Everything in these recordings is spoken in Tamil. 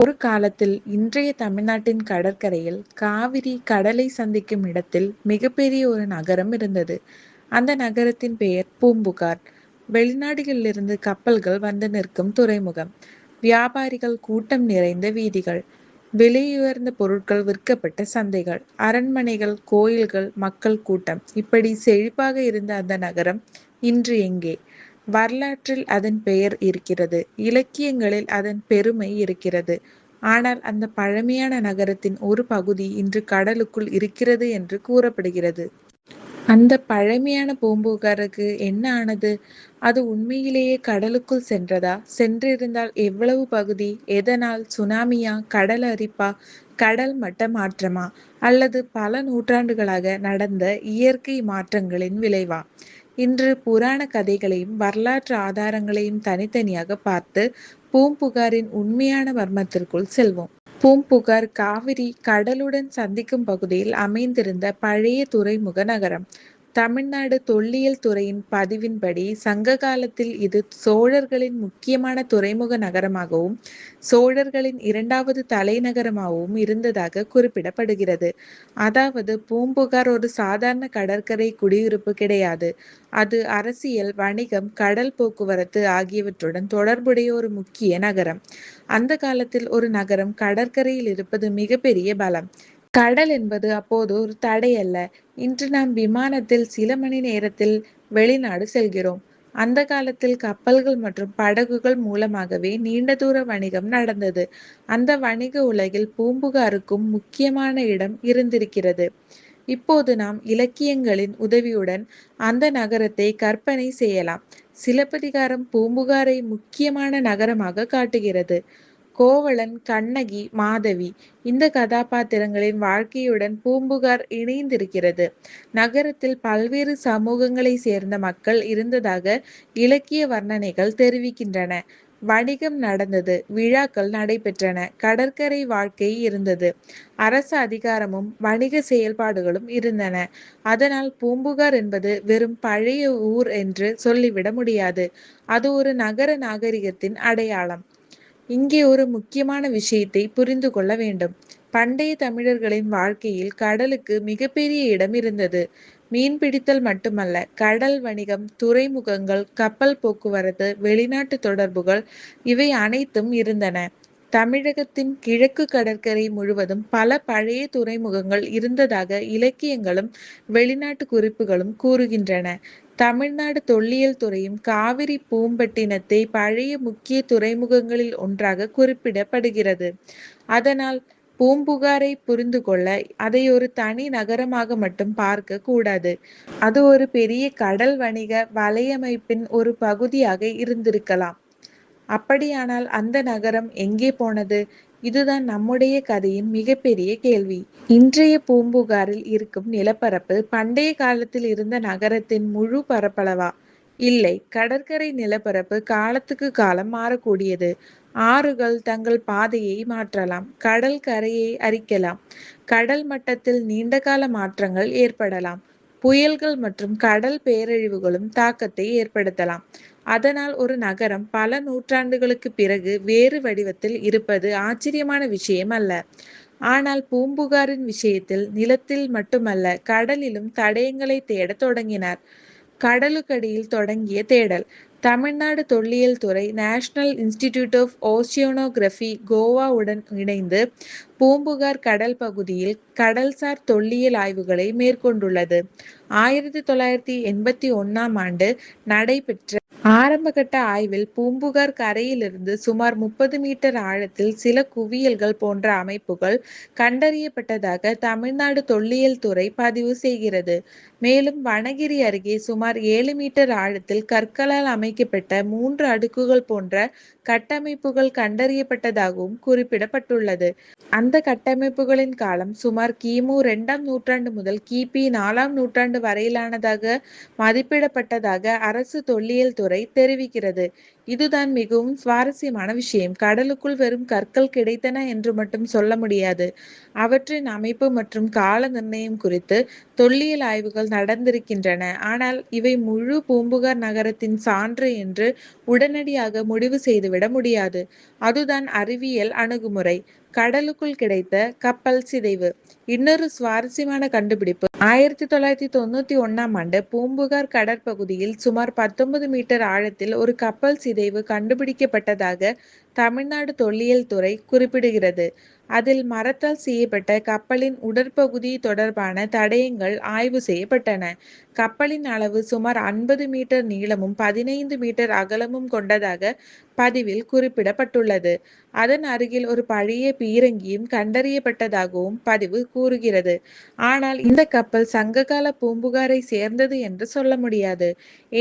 ஒரு காலத்தில் இன்றைய தமிழ்நாட்டின் கடற்கரையில் காவிரி கடலை சந்திக்கும் இடத்தில் மிகப்பெரிய ஒரு நகரம் இருந்தது. அந்த நகரத்தின் பெயர் பூம்புகார். வெளிநாடுகளிலிருந்து கப்பல்கள் வந்து நிற்கும் துறைமுகம், வியாபாரிகள் கூட்டம் நிறைந்த வீதிகள், விலையுயர்ந்த பொருட்கள் விற்கப்பட்ட சந்தைகள், அரண்மனைகள், கோயில்கள், மக்கள் கூட்டம், இப்படி செழிப்பாக இருந்த அந்த நகரம் இன்று எங்கே? வரலாற்றில் அதன் பெயர் இருக்கிறது, இலக்கியங்களில் அதன் பெருமை இருக்கிறது. ஆனால் அந்த பழமையான நகரத்தின் ஒரு பகுதி இன்று கடலுக்குள் இருக்கிறது என்று கூறப்படுகிறது. அந்த பழமையான பூம்புகாருக்கு என்ன ஆனது? அது உண்மையிலேயே கடலுக்குள் சென்றதா? சென்றிருந்தால் எவ்வளவு பகுதி? எதனால்? சுனாமியா, கடல் அரிப்பா, கடல் மட்ட மாற்றமா, அல்லது பல நூற்றாண்டுகளாக நடந்த இயற்கை மாற்றங்களின் விளைவா? இன்று புராண கதைகளையும் வரலாற்று ஆதாரங்களையும் தனித்தனியாக பார்த்து பூம்புகாரின் உண்மையான மர்மத்திற்குள் செல்வோம். பூம்புகார் காவிரி கடலுடன் சந்திக்கும் பகுதியில் அமைந்திருந்த பழைய துறைமுக நகரம். தமிழ்நாடு தொல்லியல் துறையின் பதிவின்படி சங்க காலத்தில் இது சோழர்களின் முக்கியமான துறைமுக நகரமாகவும் சோழர்களின் இரண்டாவது தலைநகரமாகவும் இருந்ததாக குறிப்பிடப்படுகிறது. அதாவது பூம்புகார் ஒரு சாதாரண கடற்கரை குடியிருப்பு கிடையாது. அது அரசியல், வணிகம், கடல் போக்குவரத்து ஆகியவற்றுடன் தொடர்புடைய ஒரு முக்கிய நகரம். அந்த காலத்தில் ஒரு நகரம் கடற்கரையில் இருப்பது மிகப்பெரிய பலம். கடல் என்பது அப்போது ஒரு தடை அல்ல. இன்று நாம் விமானத்தில் சில மணி நேரத்தில் வெளிநாடு செல்கிறோம். அந்த காலத்தில் கப்பல்கள் மற்றும் படகுகள் மூலமாகவே நீண்ட தூர வணிகம் நடந்தது. அந்த வணிக உலகில் பூம்புகாருக்கும் முக்கியமான இடம் இருந்திருக்கிறது. இப்போது நாம் இலக்கியங்களின் உதவியுடன் அந்த நகரத்தை கற்பனை செய்யலாம். சிலப்பதிகாரம் பூம்புகாரை முக்கியமான நகரமாக காட்டுகிறது. கோவலன், கண்ணகி, மாதவி இந்த கதாபாத்திரங்களின் வாழ்க்கையுடன் பூம்புகார் இணைந்திருக்கிறது. நகரத்தில் பல்வேறு சமூகங்களை சேர்ந்த மக்கள் இருந்ததாக இலக்கிய வர்ணனைகள் தெரிவிக்கின்றன. வணிகம் நடந்தது, விழாக்கள் நடைபெற்றன, கடற்கரை வாழ்க்கை இருந்தது, அரசு அதிகாரமும் வணிக செயல்பாடுகளும் இருந்தன. அதனால் பூம்புகார் என்பது வெறும் பழைய ஊர் என்று சொல்லிவிட முடியாது. அது ஒரு நகர நாகரிகத்தின் அடையாளம். இங்கே ஒரு முக்கியமான விஷயத்தை புரிந்து கொள்ள வேண்டும். பண்டைய தமிழர்களின் வாழ்க்கையில் கடலுக்கு மிகப்பெரிய இடம் இருந்தது. மீன்பிடித்தல் மட்டுமல்ல, கடல் வணிகம், துறைமுகங்கள், கப்பல் போக்குவரத்து, வெளிநாட்டு தொடர்புகள் இவை அனைத்தும் இருந்தன. தமிழகத்தின் கிழக்கு கடற்கரை முழுவதும் பல பழைய துறைமுகங்கள் இருந்ததாக இலக்கியங்களும் வெளிநாட்டு குறிப்புகளும் கூறுகின்றன. தமிழ்நாடு தொல்லியல் துறையும் காவிரி பூம்பட்டினத்தை பழைய முக்கிய துறைமுகங்களில் ஒன்றாக குறிப்பிடப்படுகிறது. அதனால் பூம்புகாரை புரிந்து கொள்ள அதை ஒரு தனி நகரமாக மட்டும் பார்க்க கூடாது. அது ஒரு பெரிய கடல் வணிக வலையமைப்பின் ஒரு பகுதியாக இருந்திருக்கலாம். அப்படியானால் அந்த நகரம் எங்கே போனது? இதுதான் நம்முடைய கதையின் மிகப்பெரிய கேள்வி. இன்றைய பூம்புகாரில் இருக்கும் நிலப்பரப்பு பண்டைய காலத்தில் இருந்த நகரத்தின் முழு பரப்பளவா? இல்லை. கடற்கரை நிலப்பரப்பு காலத்துக்கு காலம் மாறக்கூடியது. ஆறுகள் தங்கள் பாதையை மாற்றலாம், கடல் கரையை அரிக்கலாம், கடல் மட்டத்தில் நீண்டகால மாற்றங்கள் ஏற்படலாம், புயல்கள் மற்றும் கடல் பேரழிவுகளும் தாக்கத்தை ஏற்படுத்தலாம். அதனால் ஒரு நகரம் பல நூற்றாண்டுகளுக்கு பிறகு வேறு வடிவத்தில் இருப்பது ஆச்சரியமான விஷயம் அல்ல. ஆனால் பூம்புகாரின் விஷயத்தில் நிலத்தில் மட்டுமல்ல, கடலிலும் தடயங்களை தேடத் தொடங்கினார். கடலுக்கடியில் தொடங்கிய தேடல். தமிழ்நாடு தொல்லியல் துறை நேஷனல் இன்ஸ்டிடியூட் ஆஃப் ஓசியானோகிராஃபி கோவாவுடன் இணைந்து பூம்புகார் கடல் பகுதியில் கடல்சார் தொல்லியல் ஆய்வுகளை மேற்கொண்டுள்ளது. 1981ஆம் ஆண்டு நடைபெற்ற ஆரம்பகட்ட ஆய்வில் பூம்புகார் கரையிலிருந்து சுமார் 30 மீட்டர் ஆழத்தில் சில குவியல்கள் போன்ற அமைப்புகள் கண்டறியப்பட்டதாக தமிழ்நாடு தொல்லியல் துறை பதிவு செய்கிறது. மேலும் வனகிரி அருகே சுமார் 7 மீட்டர் ஆழத்தில் கற்களால் அமைக்கப்பட்ட 3 அடுக்குகள் போன்ற கட்டமைப்புகள் கண்டறியப்பட்டதாகவும் குறிப்பிடப்பட்டுள்ளது. அந்த கட்டமைப்புகளின் காலம் சுமார் கிமு 2ஆம் நூற்றாண்டு முதல் கிபி 4ஆம் நூற்றாண்டு வரையிலானதாக மதிப்பிடப்பட்டதாக அரசு தொல்லியல் துறை தெரிவிக்கிறது. இதுதான் மிகவும் சுவாரஸ்யமான விஷயம். கடலுக்குள் வெறும் கற்கள் கிடைத்தன என்று மட்டும் சொல்ல முடியாது. அவற்றின் அமைப்பு மற்றும் கால நிர்ணயம் குறித்து தொல்லியல் ஆய்வுகள் நடந்திருக்கின்றன. ஆனால் இவை முழு பூம்புகார் நகரத்தின் சான்று என்று உடனடியாக முடிவு செய்துவிட முடியாது. அதுதான் அறிவியல் அணுகுமுறை. கடலுக்குள் கிடைத்த கப்பல் சிதைவு. இன்னொரு சுவாரஸ்யமான கண்டுபிடிப்பு 1991ஆம் ஆண்டு பூம்புகார் கடற்பகுதியில் சுமார் 19 மீட்டர் ஆழத்தில் ஒரு கப்பல் சிதைவு கண்டுபிடிக்கப்பட்டதாக தமிழ்நாடு தொல்லியல் துறை குறிப்பிடுகிறது. அதில் மரத்தால் செய்யப்பட்ட கப்பலின் உடற்பகுதி தொடர்பான தடயங்கள் ஆய்வு செய்யப்பட்டன. கப்பலின் அளவு சுமார் 50 மீட்டர் நீளமும் 15 மீட்டர் அகலமும் கொண்டதாக பதிவில் குறிப்பிடப்பட்டுள்ளது. அதன் அருகில் ஒரு பழைய பீரங்கியும் கண்டறியப்பட்டதாகவும் பதிவு கூறுகிறது. ஆனால் இந்த கப்பல் சங்ககால பூம்புகாரை சேர்ந்தது என்று சொல்ல முடியாது.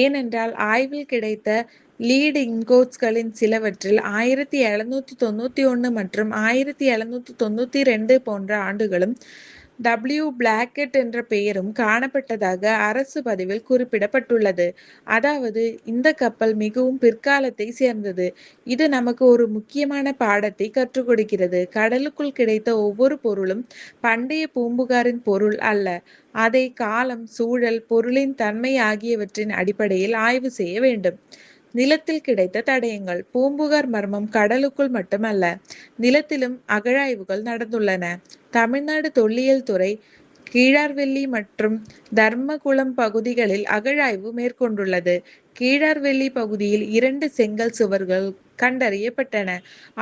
ஏனென்றால் ஆய்வில் கிடைத்த லீட் இன்கோட்ஸ்களின் சிலவற்றில் 1791 மற்றும் 1792 போன்ற ஆண்டுகளும் பிளாக்கெட் என்ற பெயரும் காணப்பட்டதாக அரசு பதிவில் குறிப்பிடப்பட்டுள்ளது. அதாவது இந்த கப்பல் மிகவும் பிற்காலத்தை சேர்ந்தது. இது நமக்கு ஒரு முக்கியமான பாடத்தை கற்றுக் கொடுக்கிறது. கடலுக்குள் கிடைத்த ஒவ்வொரு பொருளும் பண்டைய பூம்புகாரின் பொருள் அல்ல. அதை காலம், சூழல், பொருளின் தன்மை ஆகியவற்றின் அடிப்படையில் ஆய்வு செய்ய வேண்டும். நிலத்தில் கிடைத்த தடயங்கள். பூம்புகார் மர்மம் கடலுக்குள் மட்டுமல்ல, நிலத்திலும் அகழாய்வுகள் நடந்துள்ளன. தமிழ்நாடு தொல்லியல் துறை கீழார்வெள்ளி மற்றும் தர்மகுளம் பகுதிகளில் அகழாய்வு மேற்கொண்டுள்ளது. கீழார்வெள்ளி பகுதியில் 2 செங்கல் சுவர்கள் கண்டறியப்பட்டன.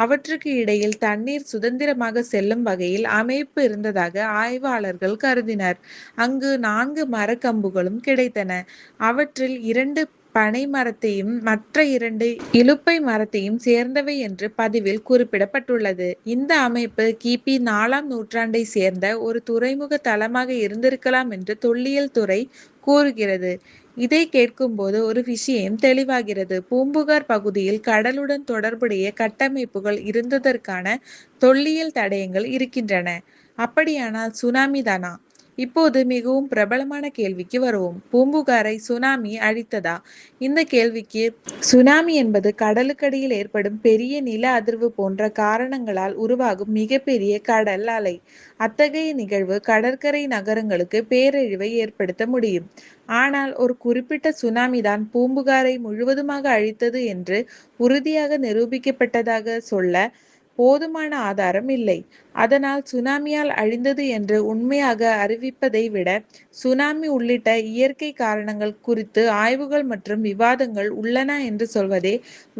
அவற்றுக்கு இடையில் தண்ணீர் சுதந்திரமாக செல்லும் வகையில் அமைப்பு இருந்ததாக ஆய்வாளர்கள் கருதினர். அங்கு 4 மரக்கம்புகளும் கிடைத்தன. அவற்றில் 2 பனை மரத்தையும் மற்ற 2 இலுப்பை மரத்தையும் சேர்ந்தவை என்று பதிவில் குறிப்பிடப்பட்டுள்ளது. இந்த அமைப்பு கிபி 4ஆம் நூற்றாண்டை சேர்ந்த ஒரு துறைமுக தளமாக இருந்திருக்கலாம் என்று தொல்லியல் துறை கூறுகிறது. இதை கேட்கும்போது ஒரு விஷயம் தெளிவாகிறது. பூம்புகார் பகுதியில் கடலுடன் தொடர்புடைய கட்டமைப்புகள் இருந்ததற்கான தொல்லியல் தடயங்கள் இருக்கின்றன. அப்படியானால் சுனாமி தானா? இப்போது மிகவும் பிரபலமான கேள்விக்கு வருவோம். பூம்புகாரை சுனாமி அழித்ததா? இந்த கேள்விக்கு சுனாமி என்பது கடலுக்கடியில் ஏற்படும் பெரிய நில அதிர்வு போன்ற காரணங்களால் உருவாகும் மிகப்பெரிய கடல் அலை. அத்தகைய நிகழ்வு கடற்கரை நகரங்களுக்கு பேரழிவை ஏற்படுத்த முடியும். ஆனால் ஒரு குறிப்பிட்ட சுனாமி தான் பூம்புகாரை முழுவதுமாக அழித்தது என்று உறுதியாக நிரூபிக்கப்பட்டதாக சொல்ல போதுமான ஆதாரம் இல்லை. அதனால் சுனாமியால் அழிந்தது என்று உண்மையாக அறிவிப்பதை விட சுனாமி உள்ளிட்ட இயற்கை காரணங்கள் குறித்து ஆய்வுகள் மற்றும் விவாதங்கள் உள்ளன என்று சொல்வதே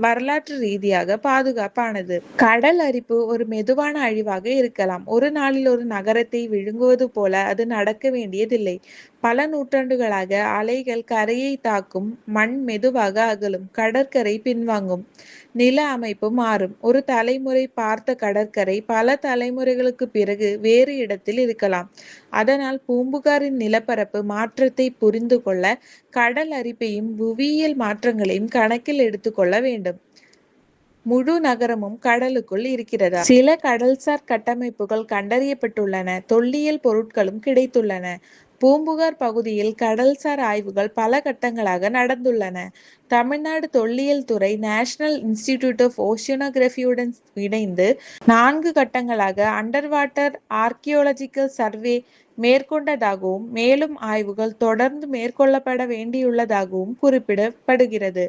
வரலாற்று ரீதியாக பாதுகாப்பானது. கடல் அரிப்பு ஒரு மெதுவான அழிவாக இருக்கலாம். ஒரு நாளில் ஒரு நகரத்தை விழுங்குவது போல அது நடக்க வேண்டியதில்லை. பல நூற்றாண்டுகளாக அலைகள் கரையை தாக்கும், மண் மெதுவாக அகலும், கடற்கரை பின்வாங்கும், நில அமைப்பு மாறும். ஒரு தலைமுறை பார்த்த கடற்கரை பல தலைமுறைகளுக்கு பிறகு வேறு இடத்தில் இருக்கலாம். அதனால் பூம்புகாரின் நிலப்பரப்பு மாற்றத்தை புரிந்து கொள்ள கடல் அரிப்பையும் புவியியல் மாற்றங்களையும் கணக்கில் எடுத்துக்கொள்ள வேண்டும். முழு நகரமும் கடலுக்குள் இருக்கிறதா? சில கடல்சார் கட்டமைப்புகள் கண்டறியப்பட்டுள்ளன. தொல்லியல் பொருட்களும் கிடைத்துள்ளன. பூம்புகார் பகுதியில் கடல்சார் ஆய்வுகள் பல கட்டங்களாக நடந்துள்ளன. தமிழ்நாடு தொல்லியல் துறை நேஷனல் இன்ஸ்டிடியூட் ஆஃப் ஓஷியனோகிராஃபியுடன் இணைந்து 4 கட்டங்களாக அண்டர் வாட்டர் ஆர்கியோலஜிக்கல் சர்வே மேற்கொண்டதாகவும் மேலும் ஆய்வுகள் தொடர்ந்து மேற்கொள்ளப்பட வேண்டியுள்ளதாகவும் குறிப்பிடப்படுகிறது.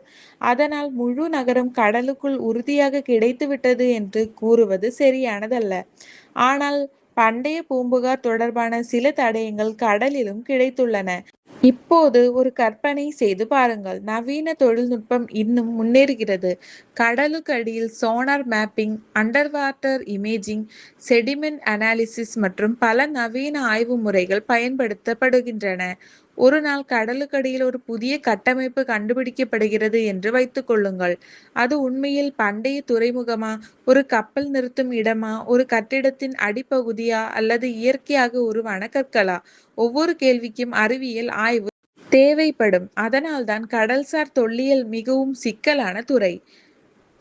அதனால் முழு நகரம் கடலுக்குள் உறுதியாக கிடைத்துவிட்டது என்று கூறுவது சரியானதல்ல. ஆனால் பண்டைய பூம்புகார் தொடர்பான சில தடயங்கள் கடலிலும் கிடைத்துள்ளன. இப்போது ஒரு கற்பனை செய்து பாருங்கள். நவீன தொழில்நுட்பம் இன்னும் முன்னேறுகிறது. கடலுக்கு அடியில் sonar mapping, under water imaging, sediment analysis மற்றும் பல நவீன ஆய்வு முறைகள் பயன்படுத்தப்படுகின்றன. ஒரு நாள் கடலுக்கடியில் ஒரு புதிய கட்டமைப்பு கண்டுபிடிக்கப்படுகிறது என்று வைத்துக் கொள்ளுங்கள். அது உண்மையில் பண்டைய துறைமுகமா, ஒரு கப்பல் நிறுத்தும் இடமா, ஒரு கட்டிடத்தின் அடிப்பகுதியா அல்லது இயற்கையாக உருவான கற்களா? ஒவ்வொரு கேள்விக்கும் அறிவியல் ஆய்வு தேவைப்படும். அதனால்தான் கடல்சார் தொல்லியல் மிகவும் சிக்கலான துறை.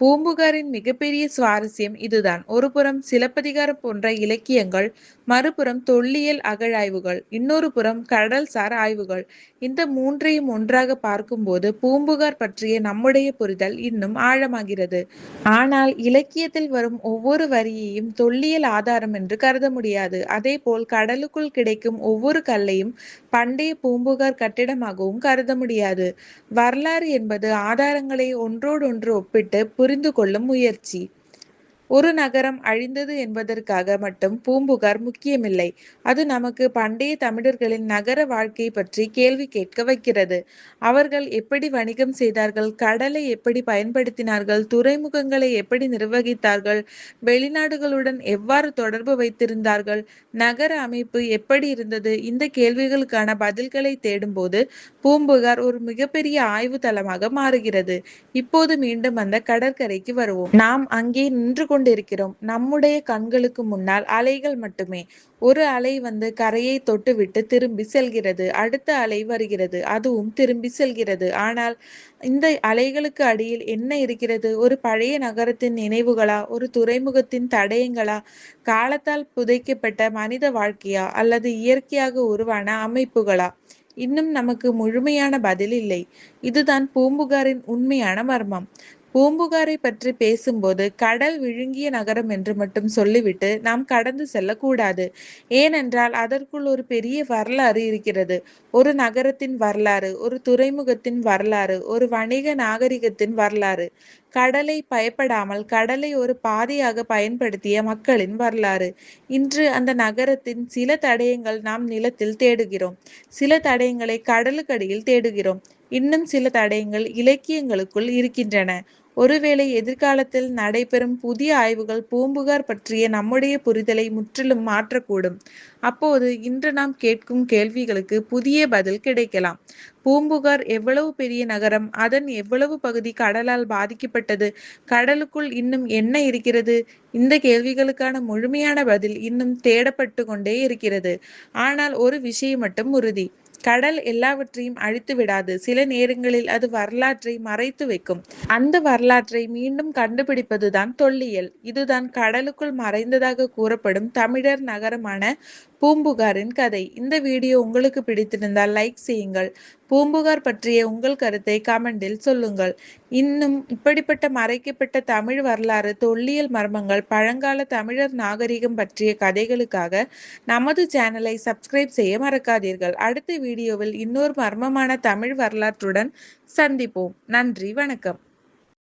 பூம்புகாரின் மிகப்பெரிய சுவாரஸ்யம் இதுதான். ஒருபுறம் சிலப்பதிகாரம் போன்ற இலக்கியங்கள், மறுபுறம் தொல்லியல் அகழாய்வுகள், இன்னொரு புறம் கடல்சார் ஆய்வுகள். இந்த மூன்றையும் ஒன்றாக பார்க்கும்போது பூம்புகார் பற்றிய நம்முடைய புரிதல் இன்னும் ஆழமாகிறது. ஆனால் இலக்கியத்தில் வரும் ஒவ்வொரு வரியையும் தொல்லியல் ஆதாரம் என்று கருத முடியாது. அதேபோல் கடலுக்குள் கிடைக்கும் ஒவ்வொரு கல்லையும் பண்டைய பூம்புகார் கட்டிடமாகவும் கருத முடியாது. வரலாறு என்பது ஆதாரங்களை ஒன்றோடொன்று ஒப்பிட்டு புரிந்து கொள்ளும் முயற்சி. ஒரு நகரம் அழிந்தது என்பதற்காக மட்டும் பூம்புகார் முக்கியமில்லை. அது நமக்கு பண்டைய தமிழர்களின் நகர வாழ்க்கை பற்றி கேள்வி கேட்க வைக்கிறது. அவர்கள் எப்படி வணிகம் செய்தார்கள், கடலை எப்படி பயன்படுத்தினார்கள், துறைமுகங்களை எப்படி நிர்வகித்தார்கள், வெளிநாடுகளுடன் எவ்வாறு தொடர்பு வைத்திருந்தார்கள், நகர அமைப்பு எப்படி இருந்தது? இந்த கேள்விகளுக்கான பதில்களை தேடும்போது பூம்புகார் ஒரு மிகப்பெரிய ஆய்வு தளமாக மாறுகிறது. இப்போது மீண்டும் அந்த கடற்கரைக்கு வருவோம். நாம் அங்கே நின்று கொண்டிருக்கிறோம். நம்முடைய கண்களுக்கு முன்னால் அலைகள் மட்டுமே. ஒரு அலை வந்து கரையை தொட்டுவிட்டு திரும்பி செல்கிறது. அடுத்த அலை வருகிறது, அதுவும் திரும்பி செல்கிறது. ஆனால் இந்த அலைகளுக்கு அடியில் என்ன இருக்கிறது? ஒரு பழைய நகரத்தின் நினைவுகளா, ஒரு துறைமுகத்தின் தடயங்களா, காலத்தால் புதைக்கப்பட்ட மனித வாழ்க்கையா, அல்லது இயற்கையாக உருவான அமைப்புகளா? இன்னும் நமக்கு முழுமையான பதில் இல்லை. இதுதான் பூம்புகாரின் உண்மையான மர்மம். பூம்புகாரை பற்றி பேசும்போது கடல் விழுங்கிய நகரம் என்று மட்டும் சொல்லிவிட்டு நாம் கடந்து செல்லக்கூடாது. ஏனென்றால் அதற்குள் ஒரு பெரிய வரலாறு இருக்கிறது. ஒரு நகரத்தின் வரலாறு, ஒரு துறைமுகத்தின் வரலாறு, ஒரு வணிக நாகரிகத்தின் வரலாறு, கடலை பயப்படாமல் கடலை ஒரு பாதையாக பயன்படுத்திய மக்களின் வரலாறு. இன்று அந்த நகரத்தின் சில தடயங்கள் நாம் நிலத்தில் தேடுகிறோம், சில தடயங்களை கடலுக்கடியில் தேடுகிறோம், இன்னும் சில தடயங்கள் இலக்கியங்களுக்குள் இருக்கின்றன. ஒருவேளை எதிர்காலத்தில் நடைபெறும் புதிய ஆய்வுகள் பூம்புகார் பற்றிய நம்முடைய புரிதலை முற்றிலும் மாற்றக்கூடும். அப்போது இன்று நாம் கேட்கும் கேள்விகளுக்கு புதிய பதில் கிடைக்கலாம். பூம்புகார் எவ்வளவு பெரிய நகரம்? அதன் எவ்வளவு பகுதி கடலால் பாதிக்கப்பட்டது? கடலுக்குள் இன்னும் என்ன இருக்கிறது? இந்த கேள்விகளுக்கான முழுமையான பதில் இன்னும் தேடப்பட்டு கொண்டே இருக்கிறது. ஆனால் ஒரு விஷயம் மட்டும் உறுதி. கடல் எல்லாவற்றையும் அழித்து விடாது. சில நேரங்களில் அது வரலாற்றை மறைத்து வைக்கும். அந்த வரலாற்றை மீண்டும் கண்டுபிடிப்பதுதான் தொல்லியல். இதுதான் கடலுக்குள் மறைந்ததாக கூறப்படும் தமிழர் நகரமான பூம்புகாரின் கதை. இந்த வீடியோ உங்களுக்கு பிடித்திருந்தால் லைக் செய்யுங்கள். பூம்புகார் பற்றிய உங்கள் கருத்தை கமெண்டில் சொல்லுங்கள். இன்னும் இப்படிப்பட்ட மறைக்கப்பட்ட தமிழ் வரலாறு, தொல்லியல் மர்மங்கள், பழங்கால தமிழர் நாகரிகம் பற்றிய கதைகளுக்காக நமது சேனலை சப்ஸ்கிரைப் செய்ய மறக்காதீர்கள். அடுத்த வீடியோவில் இன்னொரு மர்மமான தமிழ் வரலாற்றுடன் சந்திப்போம். நன்றி, வணக்கம்.